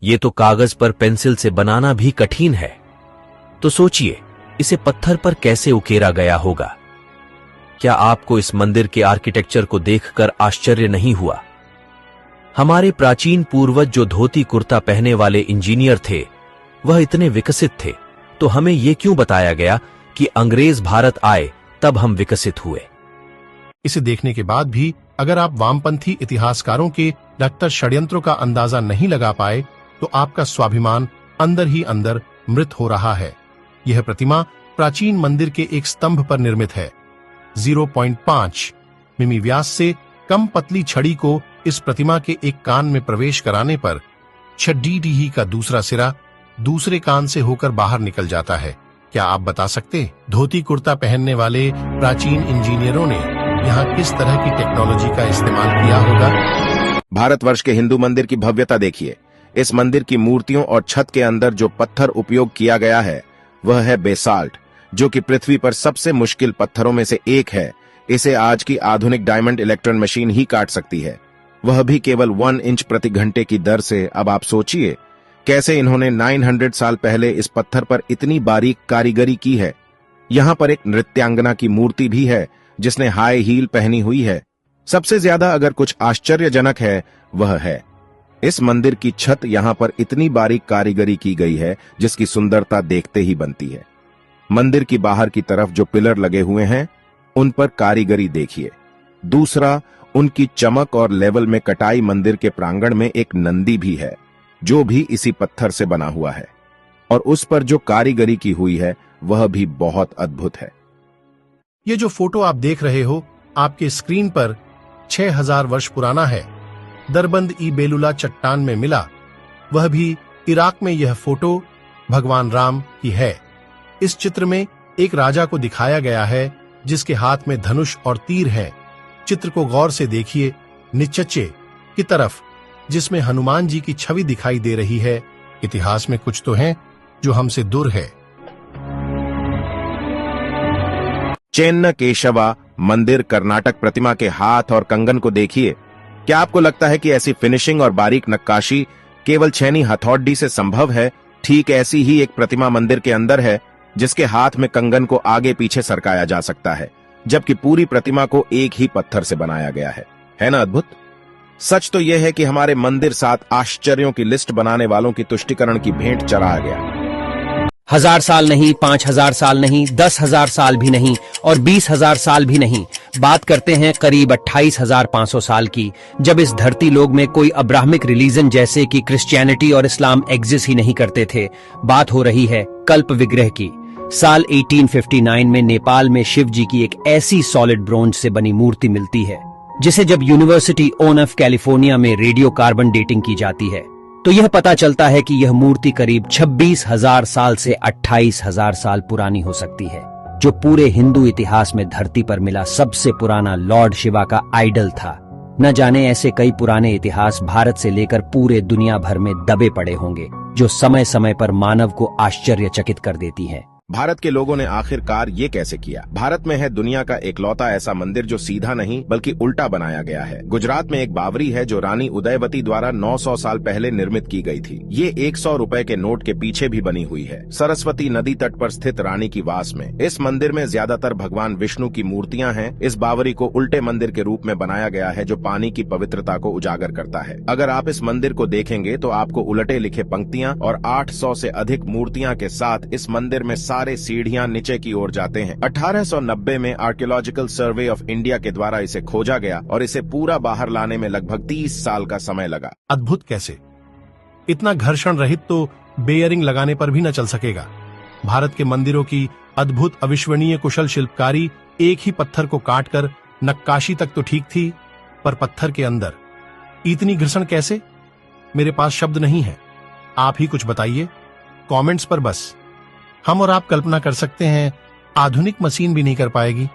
ये तो कागज पर पेंसिल से बनाना भी कठिन है, तो सोचिए इसे पत्थर पर कैसे उकेरा गया होगा। क्या आपको इस मंदिर के आर्किटेक्चर को देखकर आश्चर्य नहीं हुआ? हमारे प्राचीन पूर्वज जो धोती कुर्ता पहने वाले इंजीनियर थे, वह इतने विकसित थे, तो हमें यह क्यों बताया गया कि अंग्रेज भारत आए तब हम विकसित हुए? इसे देखने के बाद भी अगर आप वामपंथी इतिहासकारों के डॉक्टर षड्यंत्रों का अंदाजा नहीं लगा पाए, तो आपका स्वाभिमान अंदर ही अंदर मृत हो रहा है। यह प्रतिमा प्राचीन मंदिर के एक स्तंभ पर निर्मित है। 0.5 मिमी व्यास से कम पतली छड़ी को इस प्रतिमा के एक कान में प्रवेश कराने पर छड़ी का दूसरा सिरा दूसरे कान से होकर बाहर निकल जाता है। क्या आप बता सकते धोती कुर्ता पहनने वाले प्राचीन इंजीनियरों ने यहाँ किस तरह की टेक्नोलॉजी का इस्तेमाल किया होगा? भारतवर्ष के हिंदू मंदिर की भव्यता देखिए। इस मंदिर की मूर्तियों और छत के अंदर जो पत्थर उपयोग किया गया है वह है बेसाल्ट, जो कि पृथ्वी पर सबसे मुश्किल पत्थरों में से एक है। इसे आज की आधुनिक डायमंड इलेक्ट्रॉन मशीन ही काट सकती है, वह भी केवल 1 इंच प्रति घंटे की दर से। अब आप सोचिए कैसे इन्होंने 900 साल पहले इस पत्थर पर इतनी बारीक कारीगरी की है। यहाँ पर एक नृत्यांगना की मूर्ति भी है जिसने हाई हील पहनी हुई है। सबसे ज्यादा अगर कुछ आश्चर्यजनक है वह है इस मंदिर की छत। यहाँ पर इतनी बारीक कारीगरी की गई है जिसकी सुंदरता देखते ही बनती है। मंदिर की बाहर की तरफ जो पिलर लगे हुए हैं उन पर कारीगरी देखिए। दूसरा, उनकी चमक और लेवल में कटाई। मंदिर के प्रांगण में एक नंदी भी है जो भी इसी पत्थर से बना हुआ है, और उस पर जो कारीगरी की हुई है वह भी बहुत अद्भुत है। ये जो फोटो आप देख रहे हो आपके स्क्रीन पर 6000 वर्ष पुराना है। दरबंद ई बेलुला चट्टान में मिला, वह भी इराक में। यह फोटो भगवान राम की है। इस चित्र में एक राजा को दिखाया गया है जिसके हाथ में धनुष और तीर है। चित्र को गौर से देखिए, नीचे की तरफ जिसमें हनुमान जी की छवि दिखाई दे रही है। इतिहास में कुछ तो है जो हमसे दूर है। चेन्न केशवा मंदिर कर्नाटक प्रतिमा के हाथ और कंगन को देखिए। क्या आपको लगता है कि ऐसी फिनिशिंग और बारीक नक्काशी केवल छेनी हथौड़ी से संभव है? ठीक ऐसी ही एक प्रतिमा मंदिर के अंदर है जिसके हाथ में कंगन को आगे पीछे सरकाया जा सकता है, जबकि पूरी प्रतिमा को एक ही पत्थर से बनाया गया है ना अद्भुत? सच तो यह है कि हमारे मंदिर 7 आश्चर्यों की लिस्ट बनाने वालों की तुष्टिकरण की भेंट चढ़ा गया। 1000 साल नहीं, 5000 साल नहीं, 10,000 साल भी नहीं और 20,000 साल भी नहीं। बात करते हैं करीब 28,500 साल की, जब इस धरती लोक में कोई अब्राहमिक रिलीजन जैसे कि क्रिश्चियनिटी और इस्लाम एग्जिस्ट ही नहीं करते थे। बात हो रही है कल्प विग्रह की। साल 1859 में नेपाल में शिव जी की एक ऐसी सॉलिड ब्रोंज से बनी मूर्ति मिलती है जिसे जब यूनिवर्सिटी ऑफ कैलिफोर्निया में रेडियो कार्बन डेटिंग की जाती है तो यह पता चलता है कि यह मूर्ति करीब 26,000 साल से 28,000 साल पुरानी हो सकती है, जो पूरे हिंदू इतिहास में धरती पर मिला सबसे पुराना लॉर्ड शिवा का आइडल था। न जाने ऐसे कई पुराने इतिहास भारत से लेकर पूरे दुनिया भर में दबे पड़े होंगे जो समय समय पर मानव को आश्चर्यचकित कर देती हैं। भारत के लोगों ने आखिरकार ये कैसे किया? भारत में है दुनिया का एकलौता ऐसा मंदिर जो सीधा नहीं बल्कि उल्टा बनाया गया है। गुजरात में एक बावरी है जो रानी उदयवती द्वारा 900 साल पहले निर्मित की गई थी। ये 100 रुपए के नोट के पीछे भी बनी हुई है, सरस्वती नदी तट पर स्थित रानी की वास में। इस मंदिर में ज्यादातर भगवान विष्णु की मूर्तियां हैं। इस बावरी को उल्टे मंदिर के रूप में बनाया गया है जो पानी की पवित्रता को उजागर करता है। अगर आप इस मंदिर को देखेंगे तो आपको उलटे लिखे पंक्तियां और 800 से अधिक मूर्तियां के साथ इस मंदिर में सारे सीढ़ियां नीचे की ओर जाते हैं। 1890 में आर्कियोलॉजिकल सर्वे ऑफ इंडिया के द्वारा इसे खोजा गया और इसे पूरा बाहर लाने में लगभग 30 साल का समय लगा। अद्भुत कैसे? इतना घर्षण रहित तो बेयरिंग लगाने पर भी न चल सकेगा। भारत के मंदिरों की अद्भुत अविश्वनीय कुशल शिल्पकारी एक ही पत्थर को काटकर नक्काशी तक तो ठीक थी, पर पत्थर के अंदर इतनी घर्षण कैसे? मेरे पास शब्द नहीं है, आप ही कुछ बताइए कमेंट्स पर। बस हम और आप कल्पना कर सकते हैं, आधुनिक मशीन भी नहीं कर पाएगी।